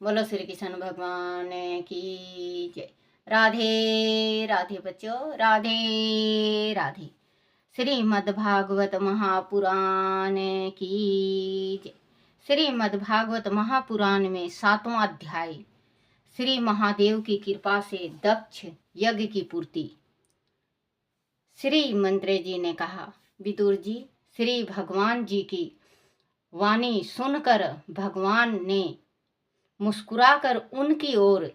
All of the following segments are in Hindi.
बोलो श्री कृष्ण भगवान की जय। राधे राधे बच्चों, राधे राधे। श्रीमद् भागवत महापुराण की जय। श्रीमद् भागवत महापुराण में 7वां अध्याय, श्री महादेव की कृपा से दक्ष यज्ञ की पूर्ति। श्री मंत्री जी ने कहा, विदुर जी, श्री भगवान जी की वाणी सुनकर भगवान ने मुस्कुराकर उनकी ओर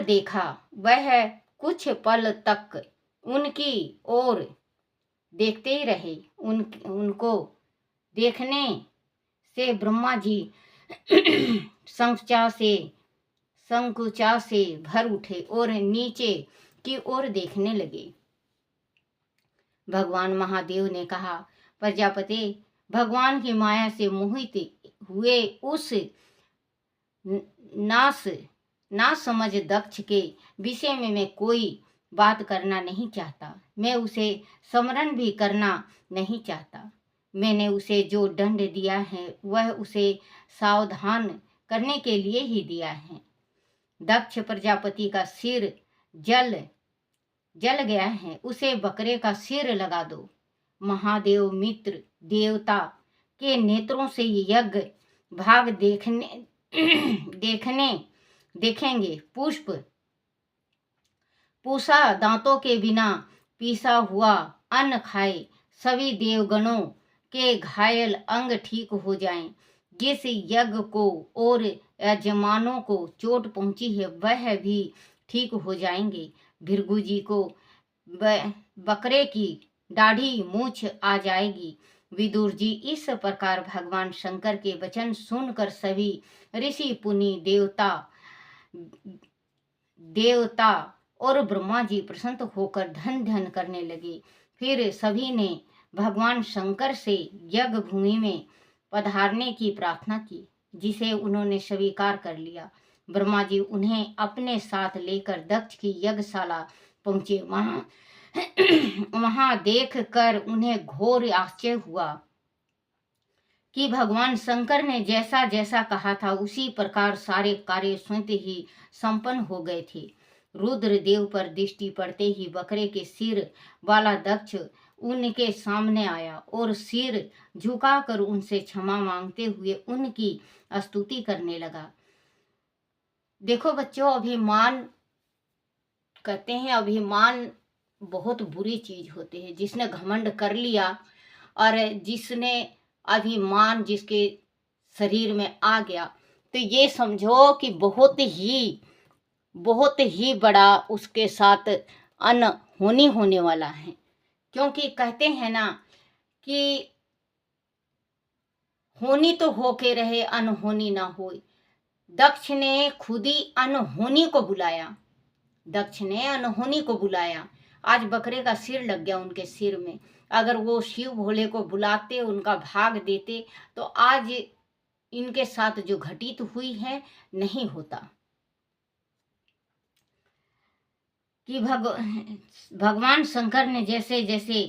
देखा। वह कुछ पल तक उनकी ओर देखते ही रहे। उनको देखने से ब्रह्मा जी संकुचा से भर उठे और नीचे की ओर देखने लगे। भगवान महादेव ने कहा, प्रजापति, भगवान की माया से मोहित हुए उस ना समझ दक्ष के विषय में मैं कोई बात करना नहीं चाहता। मैं उसे स्मरण भी करना नहीं चाहता। मैंने उसे जो दंड दिया है वह उसे सावधान करने के लिए ही दिया है। दक्ष प्रजापति का सिर जल गया है, उसे बकरे का सिर लगा दो। महादेव मित्र देवता के नेत्रों से यज्ञ भाग देखेंगे। पूषा दांतों के बिना पीसा हुआ अन्न खाए सभी देवगणों के घायल अंग ठीक हो जाएं। जिस यज्ञ को और यजमानों को चोट पहुंची है वह भी ठीक हो जाएंगे। भृगु जी को बकरे की दाढ़ी मूछ आ जाएगी। विदुर जी, इस प्रकार भगवान शंकर के वचन सुनकर सभी ऋषि पुनि देवता और ब्रह्मा जी प्रसन्न होकर धन धन करने लगे। फिर सभी ने भगवान शंकर से यज्ञ भूमि में पधारने की प्रार्थना की, जिसे उन्होंने स्वीकार कर लिया। ब्रह्मा जी उन्हें अपने साथ लेकर दक्ष की यज्ञशाला पहुंचे। वहां देख कर उन्हें घोर आश्चर्य हुआ कि भगवान शंकर ने जैसा जैसा कहा था उसी प्रकार सारे कार्य स्वयं ही संपन्न हो गए थे। रुद्र देव पर दृष्टि पड़ते ही बकरे के सिर वाला दक्ष उनके सामने आया और सिर झुकाकर उनसे क्षमा मांगते हुए उनकी स्तुति करने लगा। देखो बच्चों, अभिमान कहते हैं, अभिमान बहुत बुरी चीज होती है। जिसने घमंड कर लिया और जिसने अभिमान जिसके शरीर में आ गया, तो ये समझो कि बहुत ही बड़ा उसके साथ अनहोनी होने वाला है। क्योंकि कहते हैं ना कि होनी तो होके रहे, अनहोनी ना हो। दक्ष ने खुद ही अनहोनी को बुलाया। आज बकरे का सिर लग गया उनके सिर में। अगर वो शिव भोले को बुलाते, उनका भाग देते, तो आज इनके साथ जो घटित हुई है नहीं होता। कि भगवान शंकर ने जैसे जैसे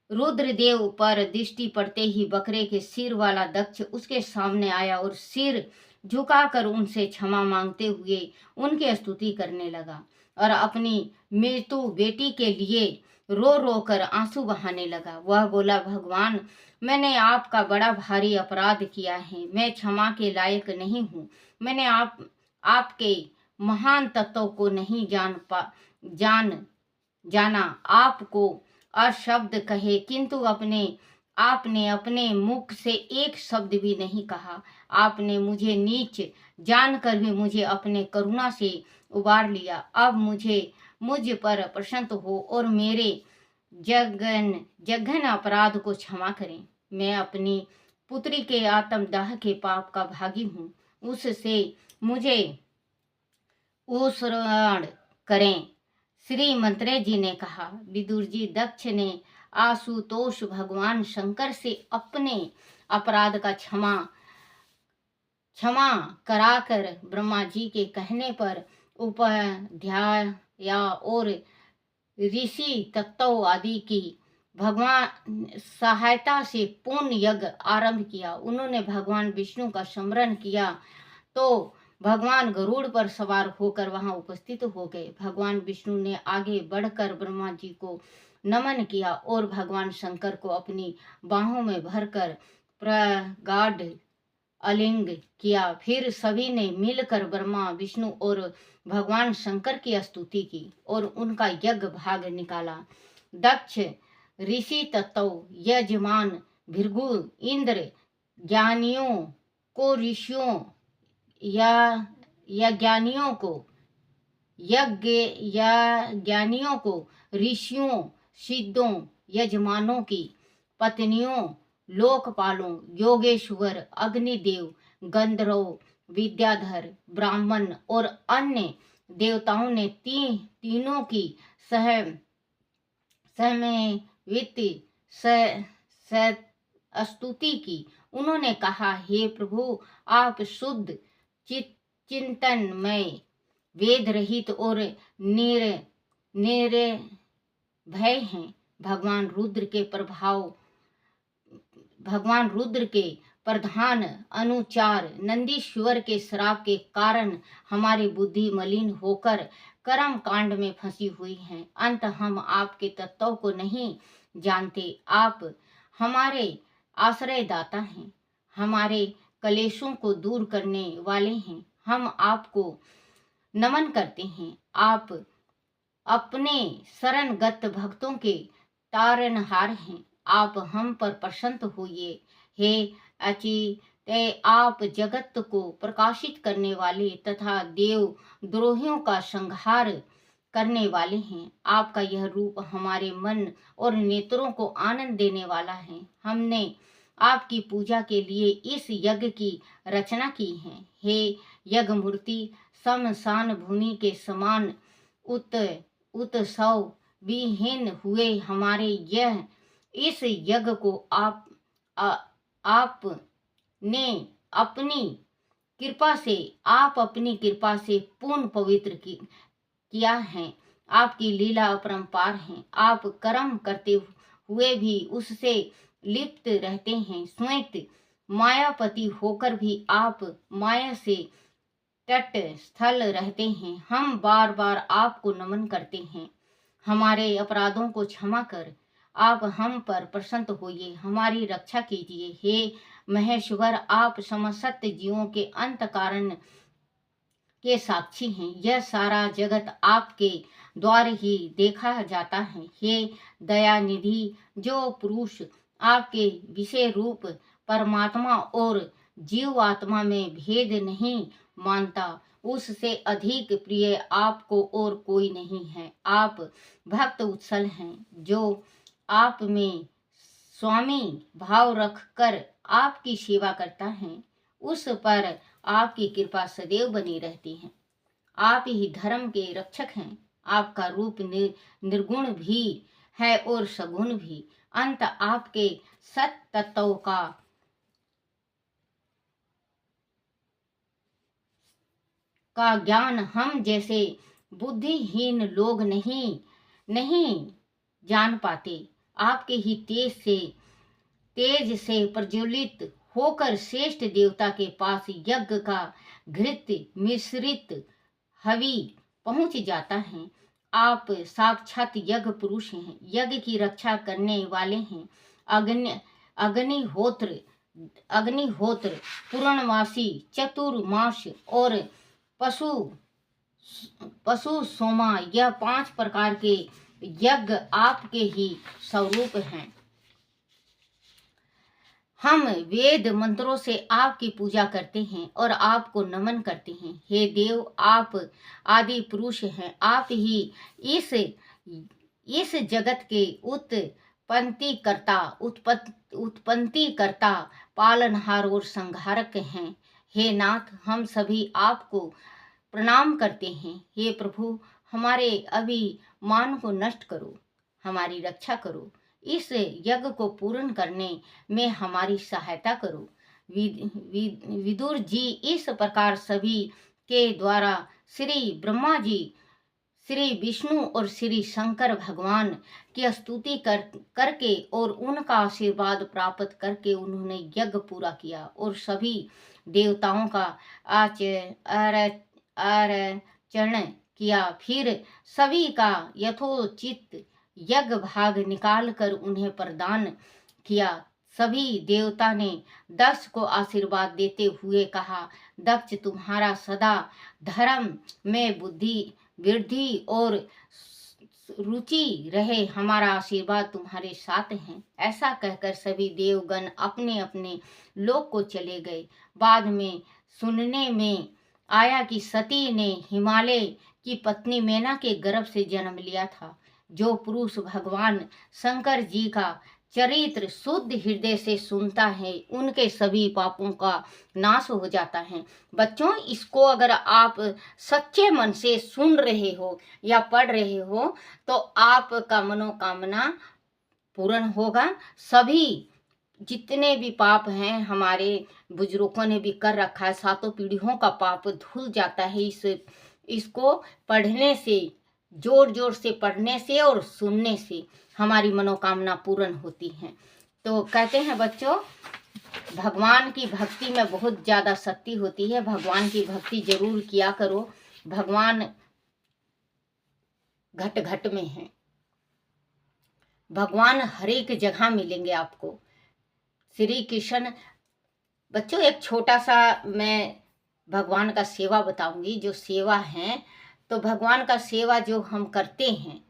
रुद्रदेव पर दृष्टि पड़ते ही बकरे के सिर वाला दक्ष उसके सामने आया और सिर झुकाकर उनसे क्षमा मांगते हुए उनकी स्तुति करने लगा और अपनी मृत्यु बेटी के लिए रो रो कर आंसू बहाने लगा। वह बोला, भगवान, मैंने आपका बड़ा भारी अपराध किया है। मैं क्षमा के लायक नहीं हूँ। मैंने आपके महान तत्वों को नहीं जाना। आपको अशब्द कहे, किंतु आपने अपने मुख से एक शब्द भी नहीं कहा। आपने मुझे नीच जानकर भी मुझे अपने करुणा से उबार लिया। अब मुझ पर प्रसन्न हो और मेरे जघन अपराध को क्षमा करें। मैं अपनी पुत्री के आत्मदाह के पाप का भागी हूँ। उससे मुझे उत्सरण करें। श्री मंत्री जी ने कहा, विदुर जी, दक्ष ने आशुतोष भगवान शंकर से अपने अपराध का क्षमा कराकर ब्रह्मा जी के कहने पर उपाध्याय और ऋषि तत्व आदि की भगवान सहायता से पूर्ण यज्ञ आरंभ किया। उन्होंने भगवान विष्णु का स्मरण किया तो भगवान गरुड़ पर सवार होकर वहां उपस्थित हो गए। भगवान विष्णु ने आगे बढ़कर ब्रह्मा जी को नमन किया और भगवान शंकर को अपनी बाहों में भरकर प्रगाढ़ आलिंग किया। फिर सभी ने मिलकर ब्रह्मा विष्णु और भगवान शंकर की स्तुति की और उनका यज्ञ भाग निकाला। दक्ष ऋषि तत्व यजमान भृगु इंद्र ज्ञानियों को ऋषियों या ज्ञानियों को ज्ञानियों को ऋषियों सिद्धों यजमानों की पत्नियों लोकपालों योगेश्वर अग्निदेव गंधर्व विद्याधर ब्राह्मण और अन्य देवताओं ने तीनों की सहमवित स्तुति की। उन्होंने कहा, हे प्रभु, आप शुद्ध चिंतनमय वेद रहित और निर्भय हैं। भगवान रुद्र के प्रधान अनुचार नंदीश्वर के श्राप के कारण हमारी बुद्धि मलिन होकर कर्म कांड में फंसी हुई है। अंत हम आपके तत्व को नहीं जानते। आप हमारे आश्रयदाता हैं, हमारे कलेशों को दूर करने वाले हैं। हम आपको नमन करते हैं। आप अपने शरणगत भक्तों के तारनहार हैं। आप हम पर प्रसन्न होइए। हे अचिंत्य, आप जगत को प्रकाशित करने वाले तथा देव द्रोहियों का संहार करने वाले हैं। आपका यह रूप हमारे मन और नेत्रों को आनंद देने वाला है। हमने आपकी पूजा के लिए इस यज्ञ की रचना की है। हे यज्ञ मूर्ति, शमशान भूमि के समान उत्सव विहीन हुए हमारे इस यज्ञ को आपने अपनी कृपा से पूर्ण पवित्र किया है। आपकी लीला अपरंपार है। आप कर्म करते हुए भी उससे लिप्त रहते हैं। स्वयं मायापति होकर भी आप माया से तटस्थल रहते हैं। हम बार बार आपको नमन करते हैं। हमारे अपराधों को क्षमा कर आप हम पर प्रसन्न होइए, हमारी रक्षा कीजिए। हे महेश्वर, आप समस्त जीवों के अंत कारण के साक्षी हैं। यह सारा जगत आपके द्वार ही देखा जाता है। हे दयानिधि, जो पुरुष आपके विषय रूप परमात्मा और जीवात्मा में भेद नहीं मानता, उससे अधिक प्रिय आपको और कोई नहीं है। आप भक्त उत्सल हैं। जो आप में स्वामी भाव रखकर आपकी सेवा करता है, उस पर आपकी कृपा सदैव बनी रहती है। आप ही धर्म के रक्षक हैं। आपका रूप निर्गुण भी है और सगुण भी। अंत आपके सत्य तत्व का ज्ञान हम जैसे बुद्धिहीन लोग नहीं जान पाते। आपके ही तेज से प्रज्वलित होकर श्रेष्ठ देवता के पास यज्ञ का घृत मिश्रित हवि पहुंच जाता है। आप साक्षात यज्ञ पुरुष हैं, यज्ञ की रक्षा करने वाले हैं। अग्निहोत्र पूर्णमासी चतुर्मास और पशु सोमा, यह 5 प्रकार के यज्ञ आपके ही स्वरूप हैं। हम वेद मंत्रों से आपकी पूजा करते हैं और आपको नमन करते हैं। हे देव, आप आदि पुरुष हैं। आप ही इस जगत के उत्पत्तिकर्ता पालनहार और संहारक हैं। हे नाथ, हम सभी आपको प्रणाम करते हैं। हे प्रभु, हमारे अभिमान को नष्ट करो, हमारी रक्षा करो। इस यज्ञ को पूर्ण करने में हमारी सहायता करो। विदुर जी इस प्रकार सभी के द्वारा श्री ब्रह्मा जी श्री विष्णु और श्री शंकर भगवान की स्तुति करके और उनका आशीर्वाद प्राप्त करके उन्होंने यज्ञ पूरा किया और सभी देवताओं का आचरण किया। फिर सभी का यथोचित यज्ञ भाग निकाल कर उन्हें प्रदान किया। सभी देवता ने दक्ष को आशीर्वाद देते हुए कहा, दक्ष तुम्हारा सदा धर्म में बुद्धि वृद्धि और रुचि रहे, हमारा आशीर्वाद तुम्हारे साथ है। ऐसा कहकर सभी देवगण अपने अपने लोक को चले गए। बाद में सुनने में आया कि सती ने हिमालय की पत्नी मैना के गर्भ से जन्म लिया था। जो पुरुष भगवान शंकर जी का चरित्र शुद्ध हृदय से सुनता है उनके सभी पापों का नाश हो जाता है। बच्चों, इसको अगर आप सच्चे मन से सुन रहे हो या पढ़ रहे हो तो आपका मनोकामना पूर्ण होगा। सभी जितने भी पाप हैं हमारे बुजुर्गों ने भी कर रखा है, सातों पीढ़ियों का पाप धुल जाता है इसको पढ़ने से, जोर जोर से पढ़ने से और सुनने से हमारी मनोकामना पूर्ण होती है। तो कहते हैं बच्चों, भगवान की भक्ति में बहुत ज़्यादा शक्ति होती है। भगवान की भक्ति जरूर किया करो। भगवान घट घट में है। भगवान हर एक जगह मिलेंगे आपको। श्री कृष्ण बच्चों, एक छोटा सा मैं भगवान का सेवा बताऊंगी। जो सेवा है तो भगवान का सेवा जो हम करते हैं,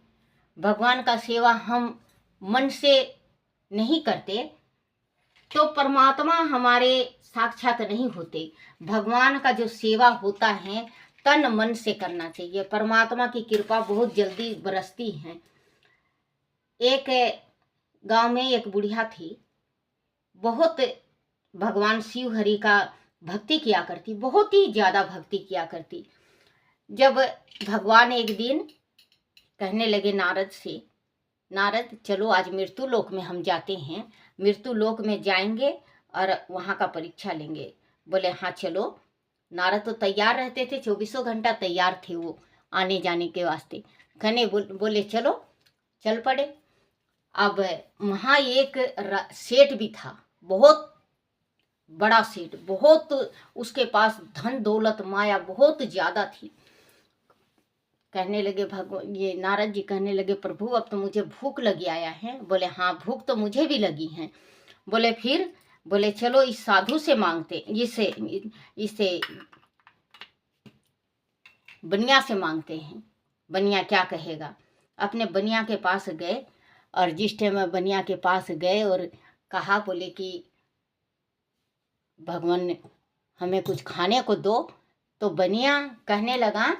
भगवान का सेवा हम मन से नहीं करते तो परमात्मा हमारे साक्षात नहीं होते। भगवान का जो सेवा होता है तन मन से करना चाहिए। परमात्मा की कृपा बहुत जल्दी बरसती है। एक गांव में एक बुढ़िया थी, बहुत भगवान शिव हरि का भक्ति किया करती, बहुत ही ज़्यादा भक्ति किया करती। जब भगवान एक दिन कहने लगे नारद से, नारद चलो आज मृत्यु लोक में हम जाते हैं, मृत्यु लोक में जाएंगे और वहाँ का परीक्षा लेंगे। बोले हाँ चलो। नारद तो तैयार रहते थे, 24 घंटा तैयार थे वो आने जाने के वास्ते। कहने बोले चलो, चल पड़े। अब वहाँ एक सेठ भी था, बहुत बड़ा सेठ, बहुत उसके पास धन दौलत माया बहुत ज़्यादा थी। कहने लगे ये नारद जी कहने लगे प्रभु अब तो मुझे भूख लगी आया है। बोले हाँ भूख तो मुझे भी लगी है। बोले फिर? बोले चलो इस साधु से मांगते, इसे बनिया से मांगते हैं, बनिया क्या कहेगा। अपने बनिया के पास गए और जिस टाइम में बनिया के पास गए और कहा, बोले कि भगवान हमें कुछ खाने को दो। तो बनिया कहने लगा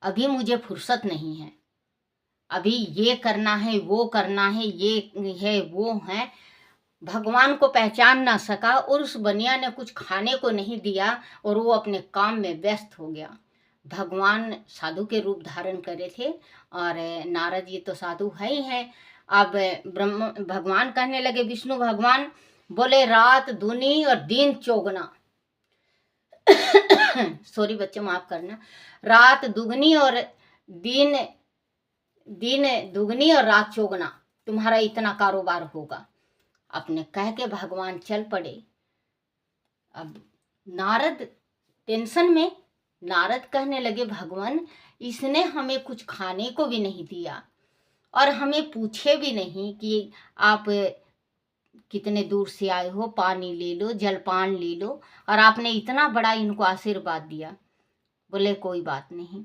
अभी मुझे फुर्सत नहीं है, अभी ये करना है वो करना है, ये है वो है। भगवान को पहचान ना सका और उस बनिया ने कुछ खाने को नहीं दिया और वो अपने काम में व्यस्त हो गया। भगवान साधु के रूप धारण करे थे और नारद जी तो साधु है ही हैं। अब भगवान कहने लगे, विष्णु भगवान बोले रात दूनी और दिन चौगुना सॉरी बच्चे माफ करना, रात दुगनी और दिन दुगनी और रात चौगुना तुम्हारा इतना कारोबार होगा। अपने कह के भगवान चल पड़े। अब नारद टेंशन में, नारद कहने लगे भगवान इसने हमें कुछ खाने को भी नहीं दिया और हमें पूछे भी नहीं कि आप कितने दूर से आए हो, पानी ले लो, जलपान ले लो, और आपने इतना बड़ा इनको आशीर्वाद दिया। बोले कोई बात नहीं।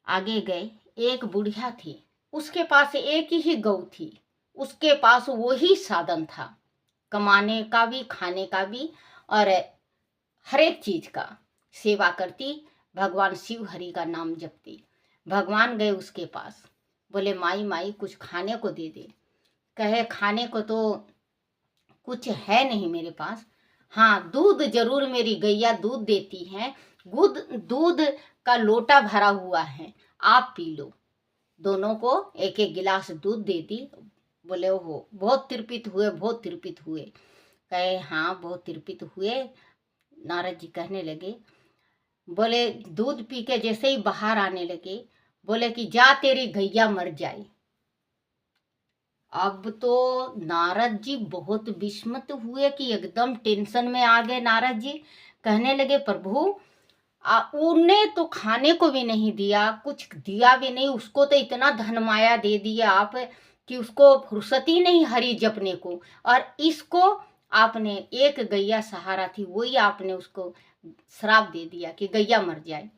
आगे गए, एक बुढ़िया थी, उसके पास एक ही गौ थी, उसके पास वो ही साधन था कमाने का भी, खाने का भी और हर एक चीज का। सेवा करती, भगवान शिव हरि का नाम जपती। भगवान गए उसके पास, बोले माई माई कुछ खाने को दे दे। कहे खाने को तो कुछ है नहीं मेरे पास, हाँ दूध जरूर मेरी गैया दूध देती है, दूध का लोटा भरा हुआ है, आप पी लो। दोनों को एक एक गिलास दूध दे दी। बोले ओहो बहुत तृप्त हुए, बहुत तृप्त हुए। कहे हाँ बहुत तृप्त हुए। नारद जी कहने लगे बोले दूध पी के जैसे ही बाहर आने लगे, बोले कि जा तेरी गैया मर जाए। अब तो नारद जी बहुत विस्मित हुए कि एकदम टेंशन में आ गए। नारद जी कहने लगे प्रभु उन्हें तो खाने को भी नहीं दिया, कुछ दिया भी नहीं, उसको तो इतना धन माया दे दिया आप कि उसको फुर्सत ही नहीं हरि जपने को, और इसको आपने, एक गैया सहारा थी वही आपने उसको श्राप दे दिया कि गैया मर जाए।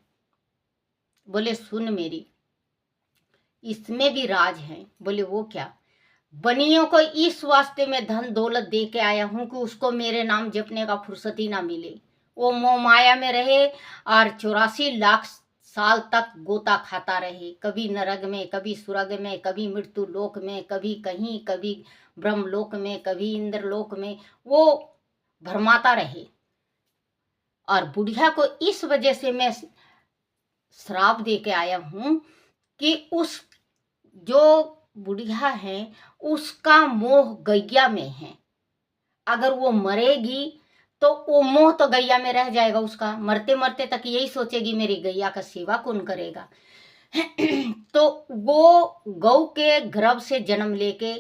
बोले सुन मेरी, इसमें भी राज है। बोले वो क्या? बनियों को इस वास्ते में धन दौलत दे के आया हूं कि उसको मेरे नाम जपने का फुर्सत ही ना मिले, वो मोह माया में रहे और 84 लाख साल तक गोता खाता रहे, कभी नरक में, कभी स्वर्ग में, कभी मृत्यु लोक में, कभी कहीं, कभी ब्रह्मलोक में, कभी इंद्रलोक में, वो भरमाता रहे। और बुढ़िया को इस वजह से मैं श्राप दे के आया हूं कि उस जो बुढ़िया है उसका मोह गैया में है। अगर वो मरेगी तो वो मोह तो गैया में रह जाएगा उसका, मरते मरते तक यही सोचेगी मेरी गैया का सेवा कौन करेगा। तो वो गौ के गर्भ से जन्म लेके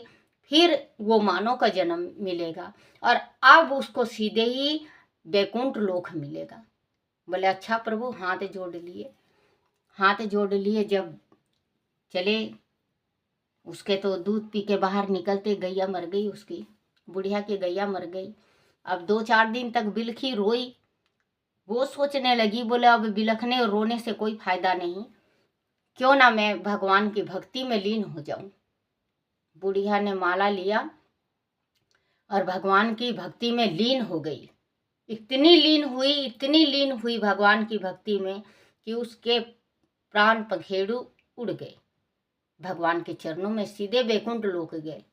फिर वो मानव का जन्म मिलेगा और अब उसको सीधे ही वैकुंठ लोक मिलेगा। बोले अच्छा प्रभु। हाथ जोड़ लिए, हाथ जोड़ लिए जब चले, उसके तो दूध पी के बाहर निकलते गैया मर गई, उसकी बुढ़िया की गैया मर गई। अब 2-4 दिन तक बिलखी रोई। वो सोचने लगी, बोले अब बिलखने और रोने से कोई फायदा नहीं, क्यों ना मैं भगवान की भक्ति में लीन हो जाऊं। बुढ़िया ने माला लिया और भगवान की भक्ति में लीन हो गई। इतनी लीन हुई भगवान की भक्ति में कि उसके प्राण पखेरु उड़ गए, भगवान के चरणों में सीधे वैकुंठ लोक गए।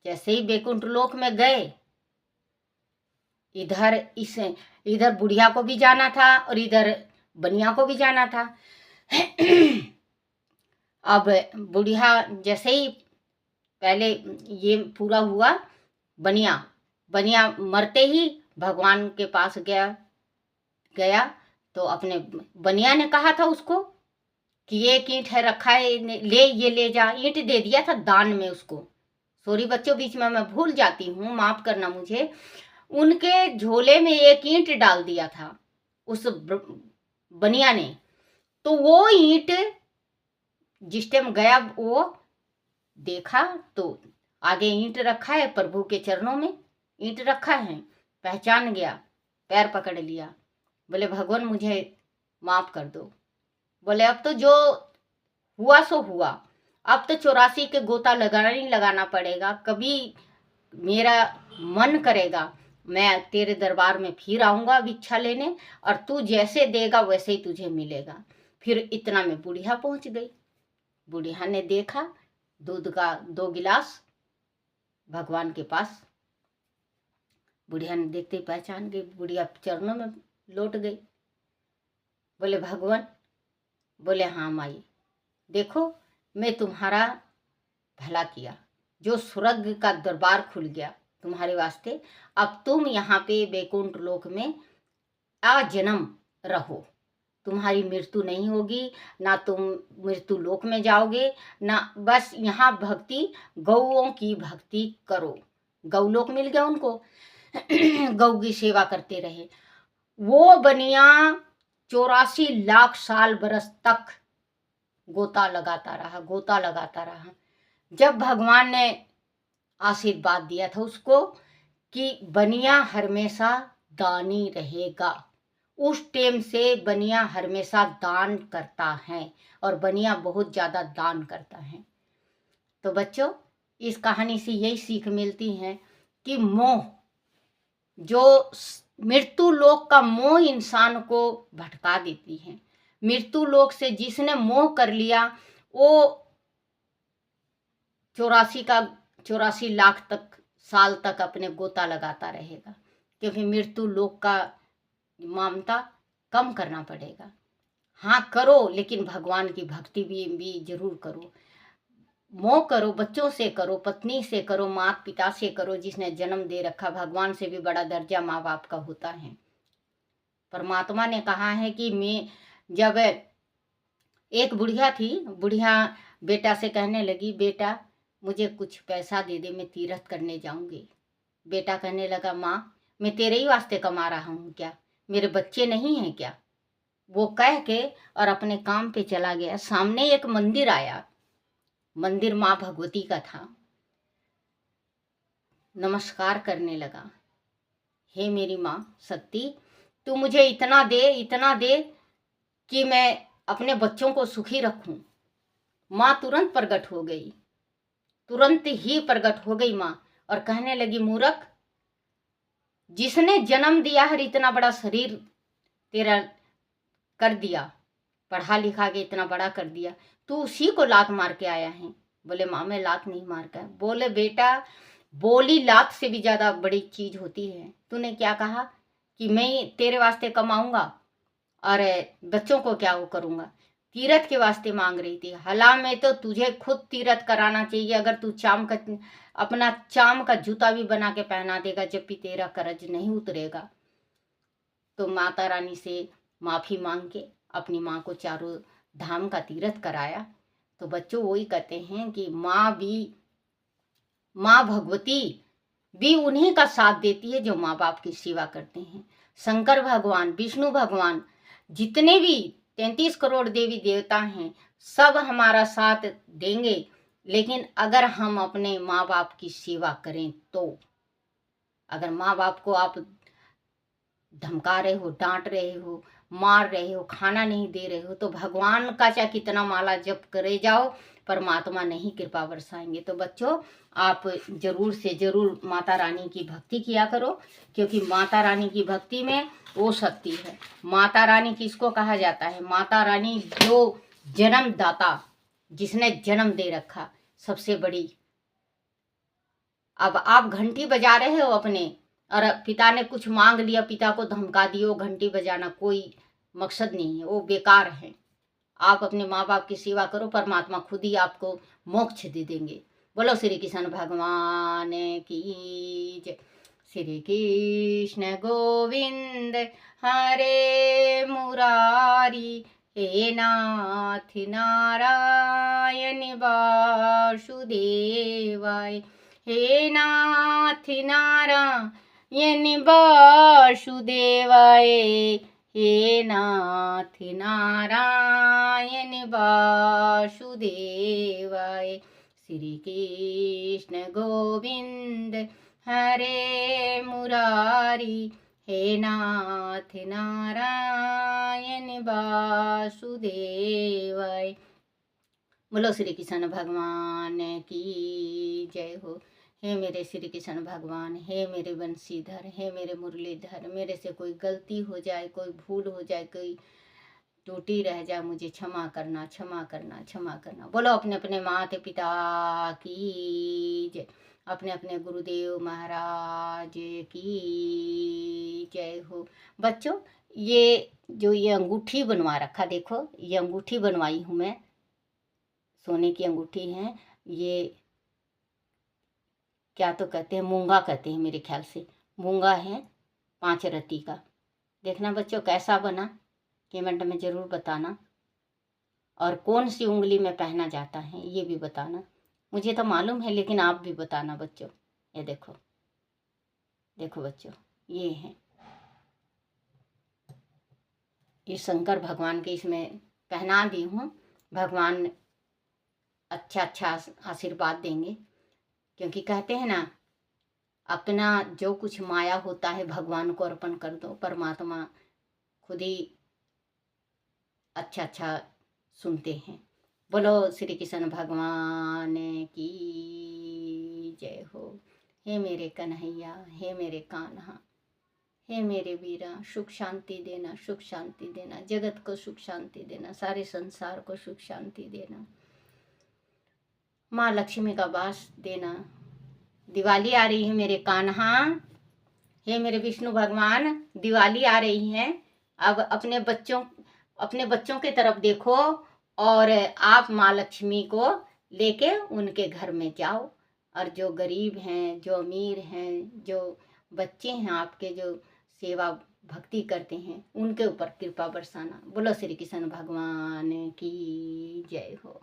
जैसे ही वैकुंठ लोक में गए, इधर बुढ़िया को भी जाना था और इधर बनिया को भी जाना था। अब बुढ़िया जैसे ही पहले ये पूरा हुआ, बनिया मरते ही भगवान के पास गया तो अपने बनिया ने कहा था उसको कि ये ईंट है रखा है, ये ले जा। ईंट दे दिया था दान में उसको। सॉरी बच्चों, बीच में मैं भूल जाती हूँ, माफ करना मुझे। उनके झोले में एक ईंट डाल दिया था उस बनिया ने। तो वो ईंट जिस टाइम गया वो देखा तो आगे ईंट रखा है, प्रभु के चरणों में ईंट रखा है, पहचान गया, पैर पकड़ लिया। बोले भगवान मुझे माफ कर दो। बोले अब तो जो हुआ सो हुआ, अब तो 84 के गोता लगाना पड़ेगा। कभी मेरा मन करेगा मैं तेरे दरबार में फिर आऊँगा भिक्षा लेने, और तू जैसे देगा वैसे ही तुझे मिलेगा। फिर इतना में बुढ़िया पहुँच गई। बुढ़िया ने देखा दूध का 2 गिलास भगवान के पास। बुढ़िया ने देखते ही पहचान गई, बुढ़िया चरणों में लौट गई। बोले भगवान, बोले हाँ माई, देखो मैं तुम्हारा भला किया, जो स्वर्ग का दरबार खुल गया तुम्हारे वास्ते। अब तुम यहाँ पे वैकुंठ लोक में आजन्म रहो, तुम्हारी मृत्यु नहीं होगी, ना तुम मृत्यु लोक में जाओगे, ना बस यहाँ भक्ति, गौओं की भक्ति करो। गौलोक मिल गया उनको, गौ की सेवा करते रहे। वो बनिया 84 लाख साल बरस तक गोता लगाता रहा। जब भगवान ने आशीर्वाद दिया था उसको कि बनिया हमेशा दानी रहेगा, उस टाइम से बनिया हमेशा दान करता है और बनिया बहुत ज़्यादा दान करता है। तो बच्चों, इस कहानी से यही सीख मिलती है कि मोह, जो मृत्यु लोक का मोह इंसान को भटका देती है। मृत्यु लोक से जिसने मोह कर लिया वो 84 लाख तक साल तक अपने गोता लगाता रहेगा, क्योंकि मृत्यु लोक का ममता कम करना पड़ेगा। हाँ करो, लेकिन भगवान की भक्ति भी जरूर करो। मोह करो, बच्चों से करो, पत्नी से करो, माता पिता से करो, जिसने जन्म दे रखा। भगवान से भी बड़ा दर्जा माँ बाप का होता है। परमात्मा ने कहा है कि मैं जब एक बुढ़िया थी, बुढ़िया बेटा से कहने लगी, बेटा मुझे कुछ पैसा दे दे, मैं तीर्थ करने जाऊंगी। बेटा कहने लगा, माँ मैं तेरे ही वास्ते कमा रहा हूँ क्या, मेरे बच्चे नहीं हैं क्या। वो कह के और अपने काम पे चला गया। सामने एक मंदिर आया, मंदिर माँ भगवती का था। नमस्कार करने लगा, हे मेरी माँ शक्ति, तू मुझे इतना दे कि मैं अपने बच्चों को सुखी रखूं। माँ तुरंत प्रकट हो गई, तुरंत ही प्रकट हो गई माँ, और कहने लगी, मूर्ख, जिसने जन्म दिया है, इतना बड़ा शरीर तेरा कर दिया, पढ़ा लिखा के इतना बड़ा कर दिया, तू उसी को लात मार के आया है। बोले, माँ मैं लात नहीं मार के। बोले, बेटा बोली लात से भी ज्यादा बड़ी चीज होती है। तूने क्या कहा कि मैं तेरे वास्ते कमाऊंगा और बच्चों को क्या वो करूंगा। तीरथ के वास्ते मांग रही थी। हला में तो तुझे खुद तीरथ कराना चाहिए। अगर तू अपना चाम का जूता भी बना के पहना देगा, जब भी तेरा कर्ज नहीं उतरेगा। तो माता रानी से माफी मांग के अपनी माँ को चारों धाम का तीरथ कराया। तो बच्चों वही कहते हैं कि माँ भगवती भी उन्हीं का साथ देती है जो माँ बाप की सेवा करते हैं। शंकर भगवान, विष्णु भगवान, जितने भी 33 करोड़ देवी देवता हैं, सब हमारा साथ देंगे, लेकिन अगर हम अपने माँ बाप की सेवा करें तो। अगर माँ बाप को आप धमका रहे हो, डांट रहे हो, मार रहे हो, खाना नहीं दे रहे हो, तो भगवान का चाहे कितना माला जप करे जाओ, परमात्मा नहीं कृपा बरसाएंगे। तो बच्चों आप जरूर से जरूर माता रानी की भक्ति किया करो, क्योंकि माता रानी की भक्ति में वो शक्ति है। माता रानी किसको कहा जाता है? माता रानी जो जन्मदाता, जिसने जन्म दे रखा, सबसे बड़ी। अब आप घंटी बजा रहे हो अपने, और पिता ने कुछ मांग लिया, पिता को धमका दियो, घंटी बजाना कोई मकसद नहीं है, वो बेकार है। आप अपने माँ बाप की सेवा करो, परमात्मा खुद ही आपको मोक्ष दे देंगे। बोलो श्री कृष्ण भगवान की जय। श्री कृष्ण गोविंद हरे मुरारी, हे नाथ नारायण वासुदेवाय, हे नाथ नारायण वासुदेवाय, हे नाथ नारायण वासुदेवाय। श्री कृष्ण गोविंद हरे मुरारी, हे नाथ नारायण वासुदेवाय। बोलो श्री कृष्ण भगवान की जय हो। हे मेरे श्री कृष्ण भगवान, हे मेरे बंशीधर, हे मेरे मुरलीधर, मेरे से कोई गलती हो जाए, कोई भूल हो जाए, कोई टूटी रह जाए, मुझे क्षमा करना, क्षमा करना, क्षमा करना। बोलो अपने अपने माता पिता की जय, अपने अपने गुरुदेव महाराज की जय हो। बच्चों ये जो ये अंगूठी बनवा रखा, देखो ये अंगूठी बनवाई हूँ मैं, सोने की अंगूठी है। ये क्या तो कहते हैं, मूंगा कहते हैं मेरे ख्याल से, मूंगा है 5 रत्ती का। देखना बच्चों कैसा बना, कमेंट में ज़रूर बताना। और कौन सी उंगली में पहना जाता है ये भी बताना। मुझे तो मालूम है, लेकिन आप भी बताना बच्चों। ये देखो, देखो बच्चों, ये है, ये शंकर भगवान के इसमें पहना दी हूँ। भगवान अच्छा अच्छा आशीर्वाद देंगे, क्योंकि कहते हैं ना, अपना जो कुछ माया होता है भगवान को अर्पण कर दो, परमात्मा खुद ही अच्छा अच्छा सुनते हैं। बोलो श्री कृष्ण भगवान की जय हो। हे मेरे कन्हैया, हे मेरे कान्हा, हे मेरे वीरा, सुख शांति देना, सुख शांति देना, जगत को सुख शांति देना, सारे संसार को सुख शांति देना, माँ लक्ष्मी का वास देना। दिवाली आ रही है मेरे कान्हा, हे मेरे विष्णु भगवान, दिवाली आ रही है। अब अपने बच्चों की तरफ देखो, और आप माँ लक्ष्मी को लेके उनके घर में जाओ। और जो गरीब हैं, जो अमीर हैं, जो बच्चे हैं आपके, जो सेवा भक्ति करते हैं उनके ऊपर कृपा बरसाना। बोलो श्री कृष्ण भगवान की जय हो।